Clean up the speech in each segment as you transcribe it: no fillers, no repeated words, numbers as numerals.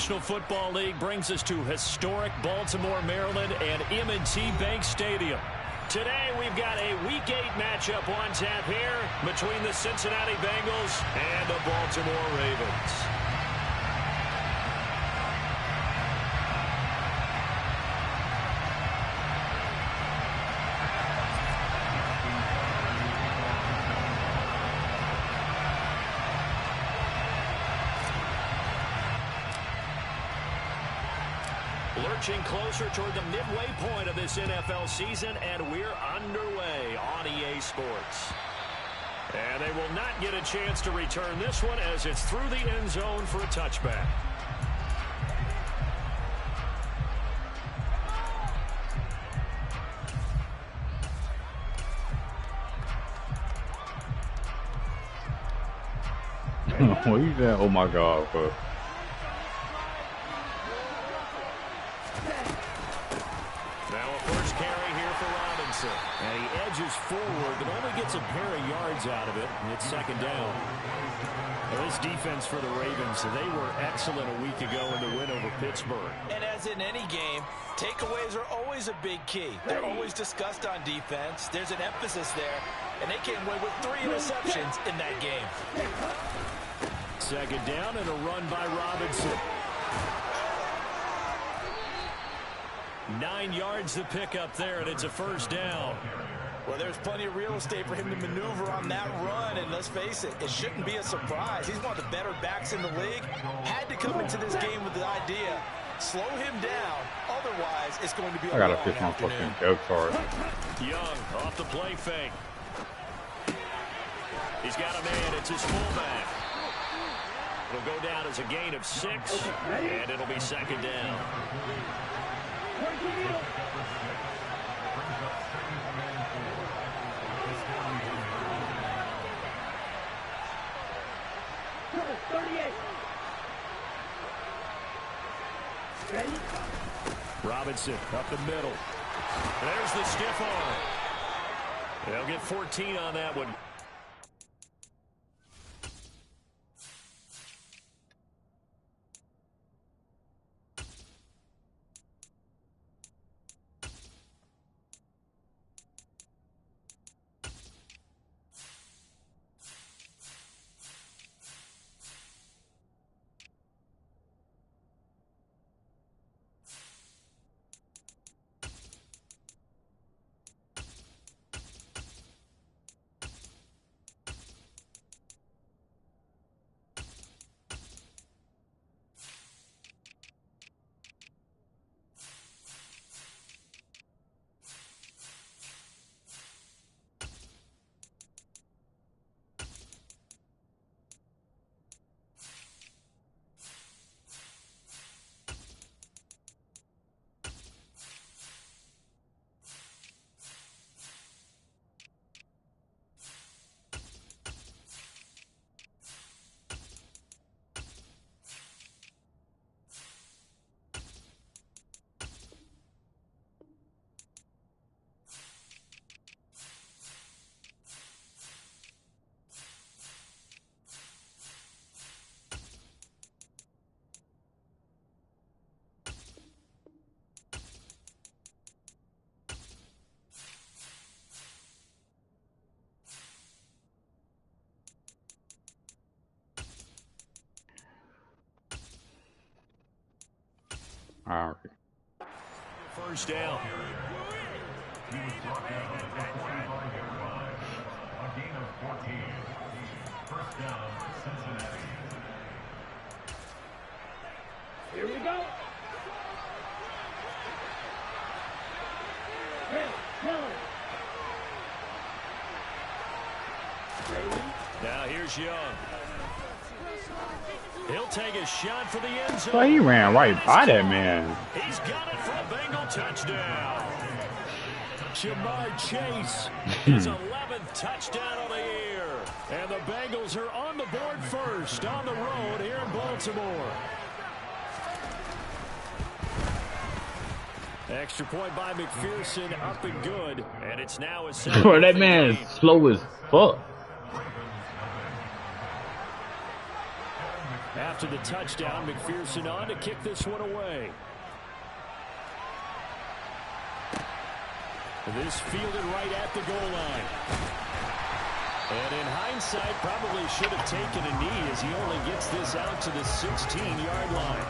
National Football League brings us to historic Baltimore, Maryland, and M&T Bank Stadium. Today, we've got a Week 8 matchup on tap here between the Cincinnati Bengals and the Baltimore Ravens. Lurching closer toward the midway point of this NFL season, and we're underway on EA Sports. And they will not get a chance to return this one as it's through the end zone for a touchback. What are you saying? Oh my God, bro. And he edges forward, but only gets a pair of yards out of it. And it's second down. Well, this defense for the Ravens, they were excellent a week ago in the win over Pittsburgh. And as in any game, takeaways are always a big key. They're always discussed on defense. There's an emphasis there, and they came away with 3 interceptions in that game. Second down and a run by Robinson. 9 yards to pick up there, and it's a first down. Well, there's plenty of real estate for him to maneuver on that run, and let's face it, it shouldn't be a surprise. He's one of the better backs in the league. Had to come into this game with the idea, slow him down, otherwise it's going to be a long afternoon. I gotta fish my fucking joke for it. Young off the play fake. He's got a man, it's his fullback. It'll go down as a gain of 6, and it'll be second down. Robinson up the middle. There's the stiff arm. They'll get 14 on that one. All right. First down. He was brought down at 45 yard line. A gain of 14. First down, Cincinnati. Here we go. Now here's Young. He'll take a shot for the end zone. Well, he ran right by that man. He's got it for a Bengal touchdown. Jamar Chase, his 11th touchdown of the year. And the Bengals are on the board first on the road here in Baltimore. Extra point by McPherson, up and good. And it's now a second. Bro, that man is slow as fuck. after the touchdown. McPherson on to kick this one away. This fielded right at the goal line. And in hindsight, probably should have taken a knee as he only gets this out to the 16-yard line.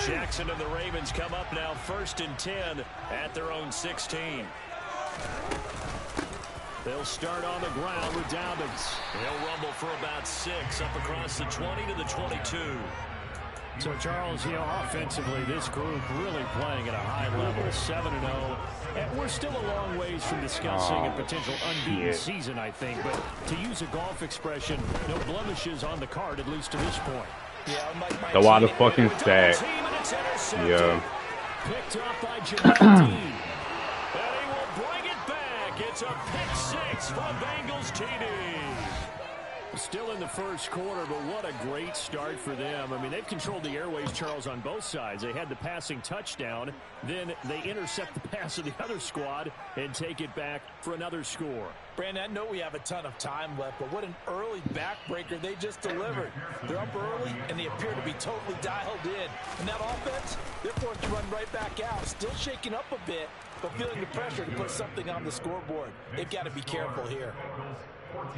Jackson and the Ravens come up now 1st and 10 at their own 16. They'll start on the ground with Dobbins. He'll rumble for about 6 up across the 20 to the 22. So, Charles, offensively, this group really playing at a high level, 7-0. And we're still a long ways from discussing a potential unbeaten season, I think. But to use a golf expression, no blemishes on the card, at least to this point. Yeah, The water fucking stack. Yeah. Picked up by Jamel Dean. And he will bring it back. It's a pick 6 for Bengals TD. Still in the first quarter, but what a great start for them. I mean, they've controlled the airways, Charles, on both sides. They had the passing touchdown. Then they intercept the pass of the other squad and take it back for another score. Brandon, I know we have a ton of time left, but what an early backbreaker they just delivered. They're up early, and they appear to be totally dialed in. And that offense, they're forced to run right back out. Still shaking up a bit, but feeling the pressure to put something on the scoreboard. They've got to be careful here.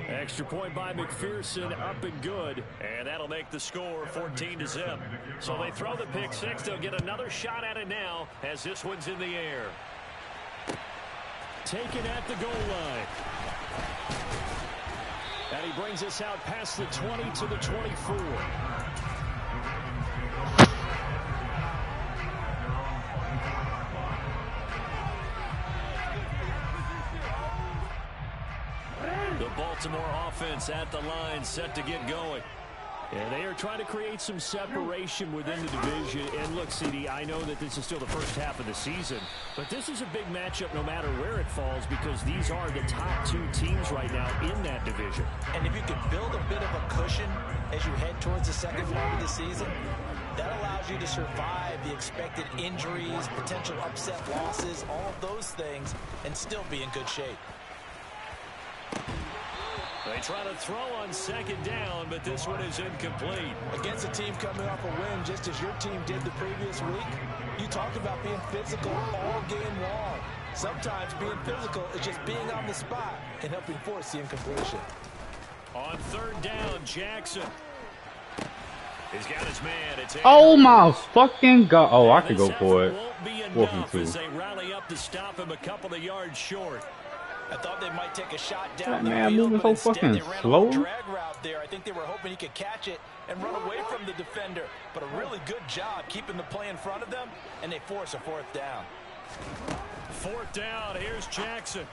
Extra point by McPherson, up and good. And that'll make the score 14-0. So they throw the pick 6. They'll get another shot at it now as this one's in the air. Taken at the goal line. And he brings us out past the 20 to the 24. The Baltimore offense at the line, set to get going. And they are trying to create some separation within the division. And look, CD, I know that this is still the first half of the season, but this is a big matchup no matter where it falls because these are the top 2 teams right now in that division. And if you can build a bit of a cushion as you head towards the second half of the season, that allows you to survive the expected injuries, potential upset losses, all of those things, and still be in good shape. They try to throw on second down, but this one is incomplete. Against a team coming off a win, just as your team did the previous week, you talked about being physical all game long. Sometimes being physical is just being on the spot and helping force the incompletion. On 3rd down, Jackson. He's got his man. It's Oh my fucking god! Oh, I could go for it. Won't be 4th enough and as 2. they rally up to stop him a couple of yards short. I thought they might take a shot down That the man field, moving but so instead they fucking ran slow. a drag route there. I think they were hoping he could catch it and run away from the defender. But a really good job keeping the play in front of them, and they force a 4th down. 4th down, here's Jackson.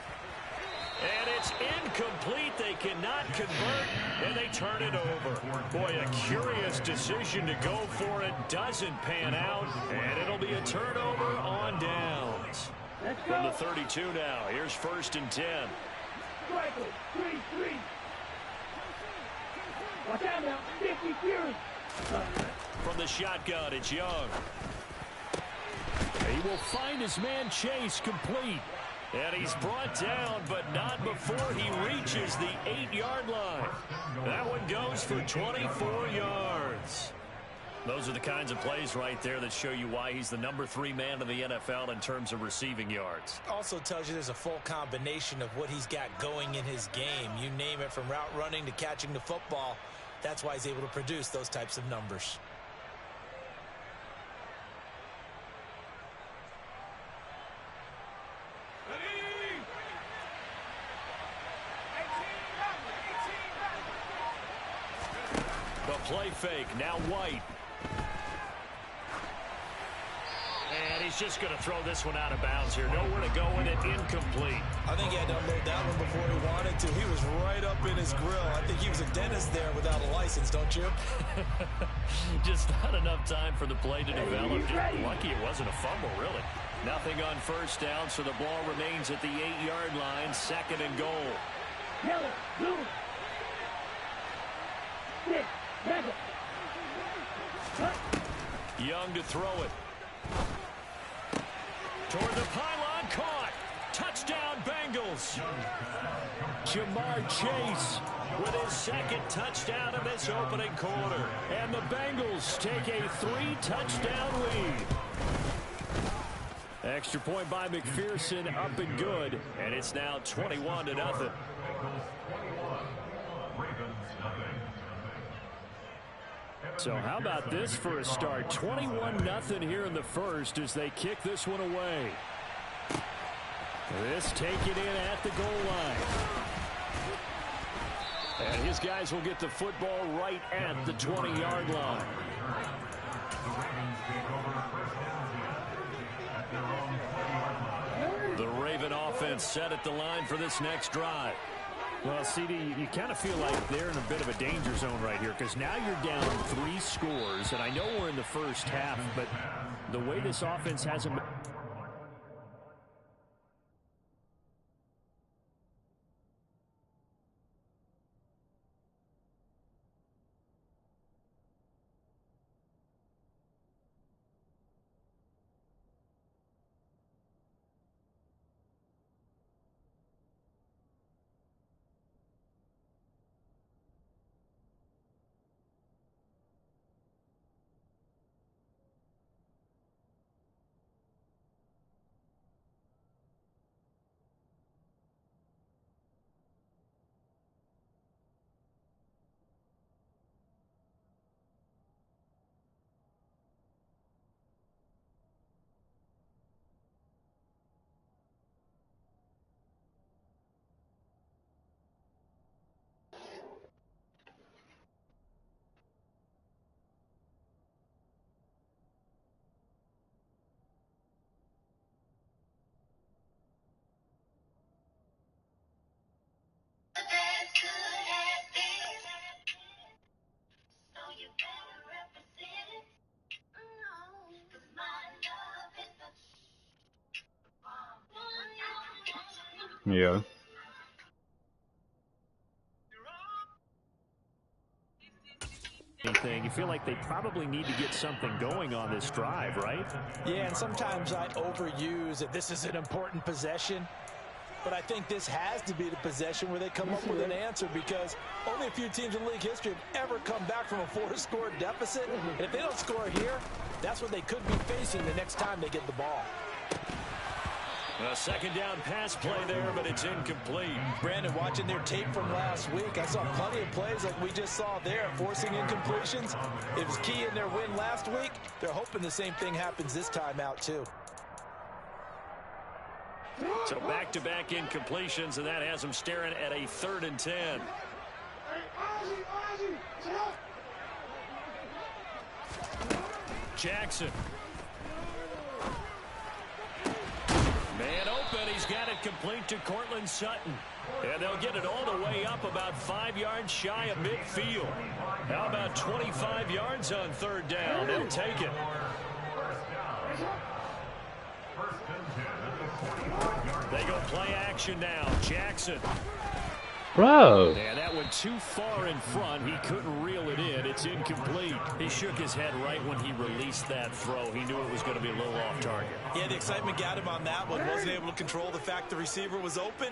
And it's incomplete. They cannot convert, and they turn it over. Boy, a curious decision to go for it. Doesn't pan out, and it'll be a turnover on downs. From the 32 now, here's 1st and 10. Striker, 3-3. Watch out now, 50 Fury. From the shotgun, it's Young. He will find his man Chase complete. And he's brought down, but not before he reaches the 8-yard line. That one goes for 24 yards. Those are the kinds of plays right there that show you why he's the number 3 man in the NFL in terms of receiving yards. Also tells you there's a full combination of what he's got going in his game. You name it, from route running to catching the football. That's why he's able to produce those types of numbers. The play fake, now White. And he's just going to throw this one out of bounds here. Nowhere to go in it, incomplete. I think he had to unload that one before he wanted to. He was right up in his grill. I think he was a dentist there without a license, don't you? Just not enough time for the play to develop. Just lucky it wasn't a fumble, really. Nothing on 1st down, so the ball remains at the 8-yard line, 2nd and goal. Yellow, blue. 6, mega. Young to throw it. Toward the pylon, caught. Touchdown, Bengals. Bengals. Jamar Chase with his second touchdown of this opening quarter. And the Bengals take a 3-touchdown lead. Extra point by McPherson, up and good. And it's now 21-0. So how about this for a start? 21-0 here in the first as they kick this one away. This taken in at the goal line. And his guys will get the football right at the 20-yard line. The Raven offense set at the line for this next drive. Well, CD, you kind of feel like they're in a bit of a danger zone right here because now you're down 3 scores, and I know we're in the first half, but the way this offense hasn't been... Yeah. You feel like they probably need to get something going on this drive, right? Yeah, and sometimes I overuse it. This is an important possession. But I think this has to be the possession where they come up with an answer because only a few teams in league history have ever come back from a 4-score deficit. And if they don't score here, that's what they could be facing the next time they get the ball. A second down pass play there, but it's incomplete. Brandon, watching their tape from last week, I saw plenty of plays like we just saw there, forcing incompletions. It was key in their win last week. They're hoping the same thing happens this time out, too. So back-to-back incompletions, and that has them staring at a 3rd and 10. Jackson. Man open, he's got it complete to Cortland Sutton. And they'll get it all the way up about 5 yards shy of midfield. How about 25 yards on 3rd down? They'll take it. They go play action now. Jackson. Bro. Yeah, that went too far in front. He couldn't reel it in. It's incomplete. He shook his head right when he released that throw. He knew it was going to be a little off target. Yeah, the excitement got him on that one. Wasn't able to control the fact the receiver was open,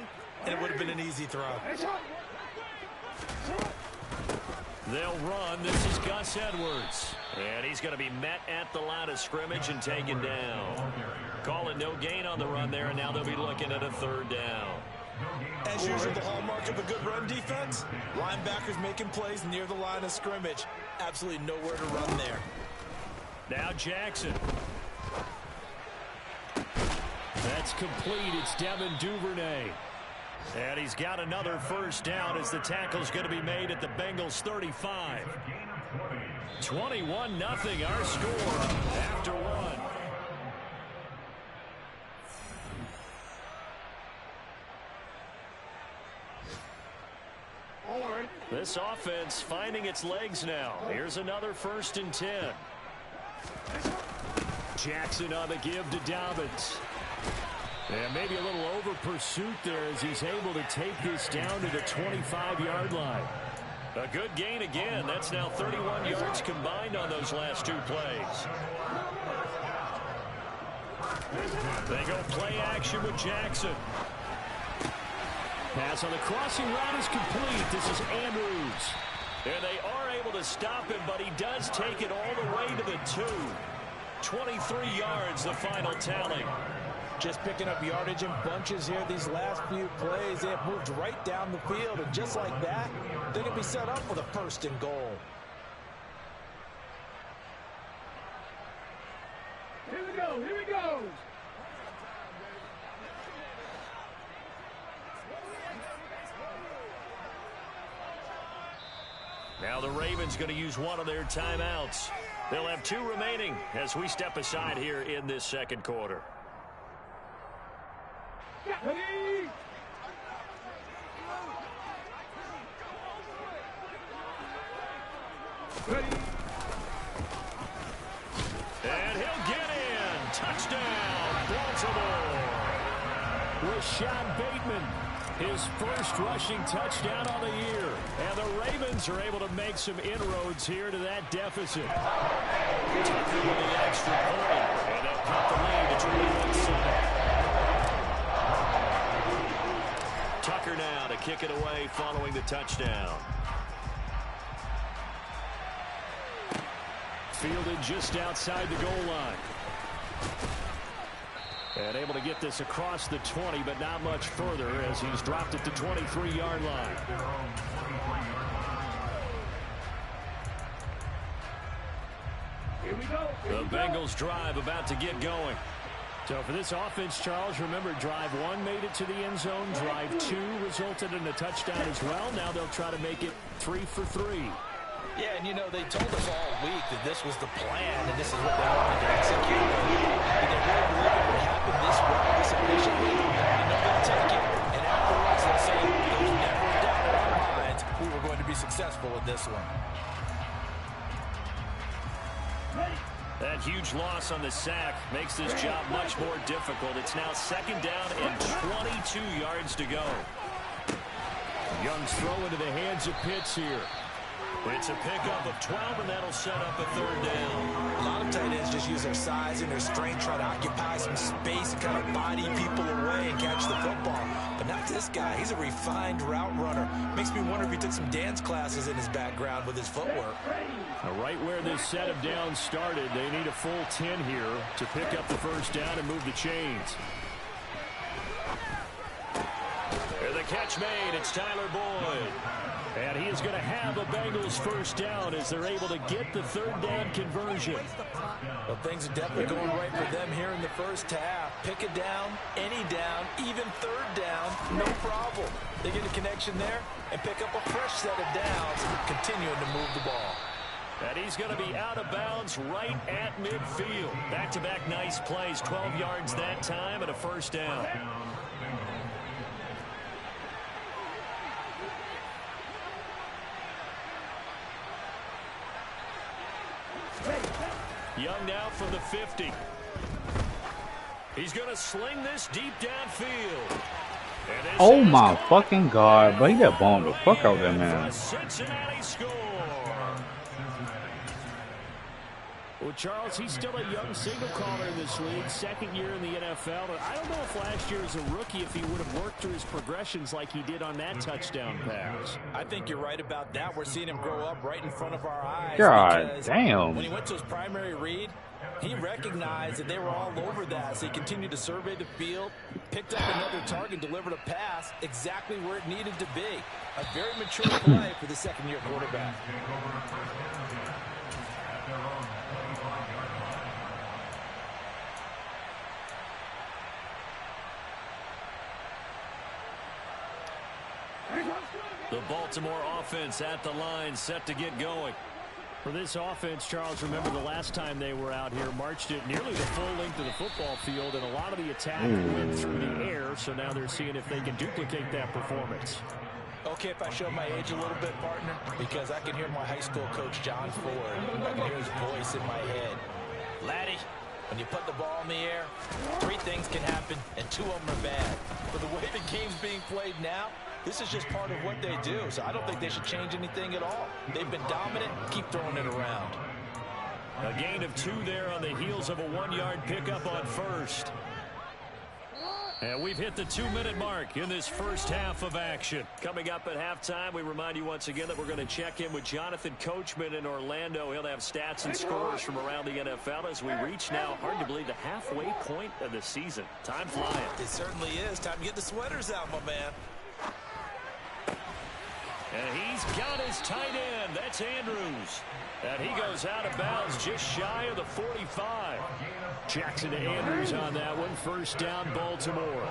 and it would have been an easy throw. They'll run. This is Gus Edwards. And he's going to be met at the line of scrimmage and taken down. Calling no gain on the run there, and now they'll be looking at a 3rd down. As usual, the hallmark of a good run defense, linebackers making plays near the line of scrimmage. Absolutely nowhere to run there. Now Jackson. That's complete. It's Devin Duvernay. And he's got another 1st down as the tackle's going to be made at the Bengals 35. 21-0 our score after 1. This offense finding its legs now. Here's another 1st and 10. Jackson on the give to Dobbins. And maybe a little over pursuit there as he's able to take this down to the 25-yard line. A good gain again. That's now 31 yards combined on those last 2 plays. They go play action with Jackson. Pass on the crossing route is complete. This is Andrews. And they are able to stop him, but he does take it all the way to the 2. 23 yards, the final tally. Just picking up yardage in bunches here these last few plays. They have moved right down the field, and just like that, they're going to be set up for the 1st and goal. Here we go, here we go. Now the Ravens going to use one of their timeouts. They'll have 2 remaining as we step aside here in this 2nd quarter. Ready? Ready? And he'll get in. Touchdown, Baltimore. Rashad Bateman, his first rushing touchdown of the year. And the Ravens are able to make some inroads here to that deficit. Tucker with the extra point. And they'll cut the lead to 21-7. Tucker now to kick it away following the touchdown. Fielded just outside the goal line. And able to get this across the 20, but not much further as he's dropped at the 23-yard line. Here we go. The Bengals drive about to get going. So for this offense, Charles, remember drive 1 made it to the end zone. Drive 2 resulted in a touchdown as well. Now they'll try to make it 3 for 3. Yeah, and you know, they told us all week that this was the plan and this is what they wanted to execute. And they really believe it would happen this well, this efficiently. And they're going to take it. And afterwards, they'll say, there's never a doubt in our minds we were going to be successful with this one. That huge loss on the sack makes this job much more difficult. It's now 2nd down and 22 yards to go. Young's throw into the hands of Pitts here. It's a pickup of 12, and that'll set up a 3rd down. A lot of tight ends just use their size and their strength, try to occupy some space and kind of body people away and catch the football. But not this guy. He's a refined route runner. Makes me wonder if he took some dance classes in his background with his footwork. Right where this set of downs started, they need a full 10 here to pick up the 1st down and move the chains. And the catch made. It's Tyler Boyd. And he is going to have a Bengals 1st down as they're able to get the 3rd down conversion. Well, things are definitely going right for them here in the 1st half. Pick a down, any down, even 3rd down, no problem. They get a connection there and pick up a fresh set of downs, continuing to move the ball. And he's going to be out of bounds right at midfield. Back-to-back nice plays, 12 yards that time and a 1st down. Young now from the 50. He's going to sling this deep downfield. Oh my fucking god, but he got bombed the fuck out there, man. Cincinnati score. Well, Charles, he's still a young signal caller in this league, 2nd year in the NFL. And I don't know if last year as a rookie, if he would have worked through his progressions like he did on that touchdown pass. I think you're right about that. We're seeing him grow up right in front of our eyes. God damn. When he went to his primary read, he recognized that they were all over that, so he continued to survey the field, picked up another target, delivered a pass exactly where it needed to be. A very mature play for the 2nd-year quarterback. The Baltimore offense at the line, set to get going. For this offense, Charles, remember the last time they were out here, marched it nearly the full length of the football field, and a lot of the attack went through the air, so now they're seeing if they can duplicate that performance. Okay, if I show my age a little bit, partner, because I can hear my high school coach, John Ford. I can hear his voice in my head. Laddie, when you put the ball in the air, 3 things can happen, and 2 of them are bad. But the way the game's being played now, this is just part of what they do, so I don't think they should change anything at all. They've been dominant. Keep throwing it around. A gain of 2 there on the heels of a 1-yard pickup on 1st. And we've hit the 2-minute mark in this first half of action. Coming up at halftime, we remind you once again that we're going to check in with Jonathan Coachman in Orlando. He'll have stats and scores from around the NFL as we reach now, hard to believe, the halfway point of the season. Time flying. It certainly is. Time to get the sweaters out, my man. And he's got his tight end. That's Andrews. And he goes out of bounds just shy of the 45. Jackson to Andrews on that one. First down, Baltimore.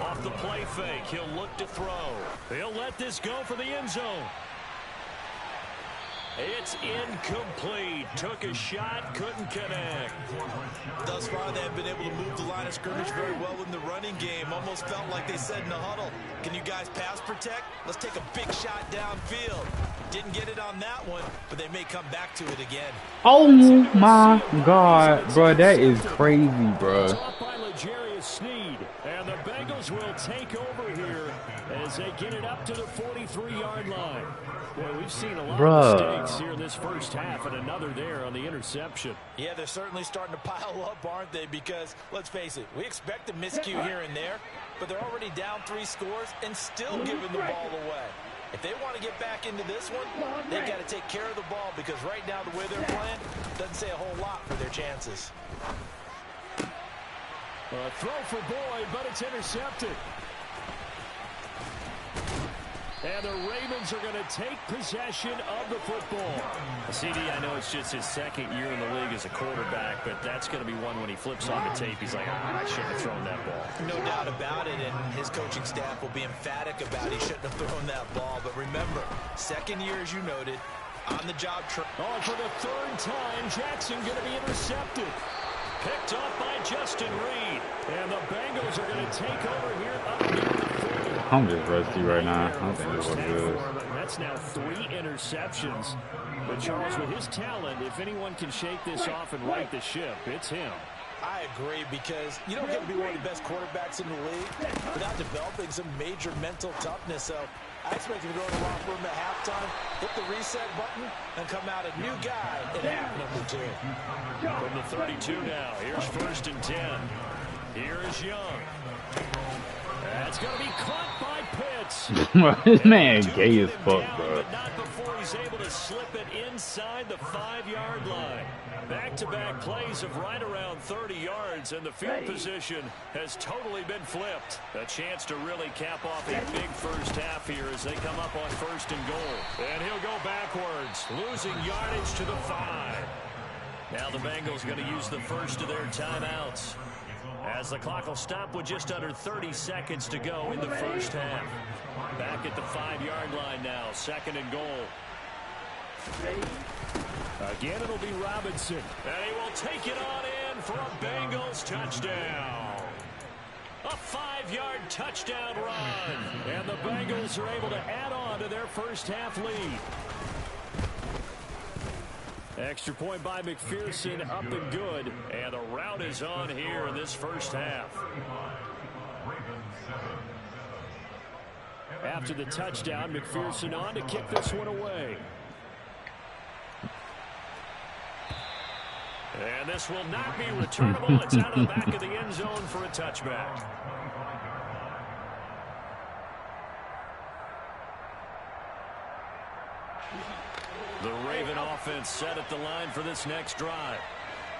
Off the play fake, he'll look to throw. He'll let this go for the end zone. It's incomplete. Took a shot, couldn't connect. Thus far, they have been able to move the line of scrimmage very well in the running game. Almost felt like they said in the huddle, can you guys pass protect? Let's take a big shot downfield. Didn't get it on that one, but they may come back to it again. Oh my God, bro, that is crazy, bro. Taught by L'Jarius Sneed, and the Bengals will take over here as they get it up to the 43-yard line. Boy, we've seen a lot of mistakes here in this first half, and another there on the interception. Yeah, they're certainly starting to pile up, aren't they? Because, let's face it, we expect a miscue here and there, but they're already down 3 scores and still giving the ball away. If they want to get back into this one, they've got to take care of the ball, because right now the way they're playing doesn't say a whole lot for their chances. A throw for Boyd, but it's intercepted. And the Ravens are going to take possession of the football. CD, I know it's just his second year in the league as a quarterback, but that's going to be one when he flips on the tape. He's like, I shouldn't have thrown that ball. No doubt about it, and his coaching staff will be emphatic about he shouldn't have thrown that ball. But remember, second year, as you noted, on-the-job training. Oh, for the third time, Jackson going to be intercepted. Picked off by Justin Reed. And the Bengals are going to take over here up near the 40. I'm just rusty right now. I don't think that's what it is. That's now 3 interceptions. But Charles, with his talent, if anyone can shake this off and right the ship, it's him. I agree, because you don't get to be one of the best quarterbacks in the league without developing some major mental toughness. So I expect him to go to the locker room at halftime, hit the reset button, and come out a new guy in half number 2. From the 32 now, here's 1st and 10. Here is Young. That's going to be caught by Pitts. This man gay as fuck, bro. But not before he's able to slip it inside the 5-yard line. Back-to-back plays of right around 30 yards, and the field position has totally been flipped. A chance to really cap off a big first half here as they come up on 1st and goal. And he'll go backwards, losing yardage to the 5. Now the Bengals going to use the first of their timeouts, as the clock will stop with just under 30 seconds to go in the first half. Back at the 5-yard line now, 2nd and goal. Again, it'll be Robinson. And he will take it on in for a Bengals touchdown. A 5-yard touchdown run. And the Bengals are able to add on to their first half lead. Extra point by McPherson, up and good. And the route is on here in this first half. After the touchdown, McPherson on to kick this one away. And this will not be returnable. It's out of the back of the end zone for a touchback. The Raven offense set at the line for this next drive.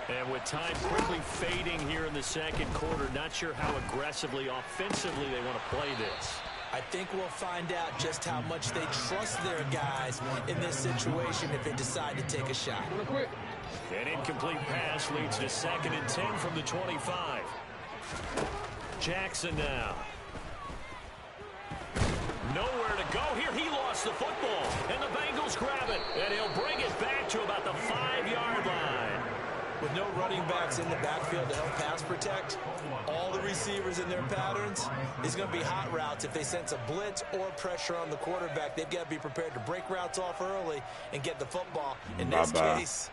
And with time quickly fading here in the second quarter, not sure how aggressively, offensively they want to play this. I think we'll find out just how much they trust their guys in this situation if they decide to take a shot. An incomplete pass leads to 2nd and 10 from the 25. Jackson now. Nowhere to go here. He lost the football, and the Bengals grab it, and he'll bring it back to about the 5-yard line. With no running backs in the backfield to help pass protect, all the receivers in their patterns, it's going to be hot routes. If they sense a blitz or pressure on the quarterback, they've got to be prepared to break routes off early and get the football. In this case,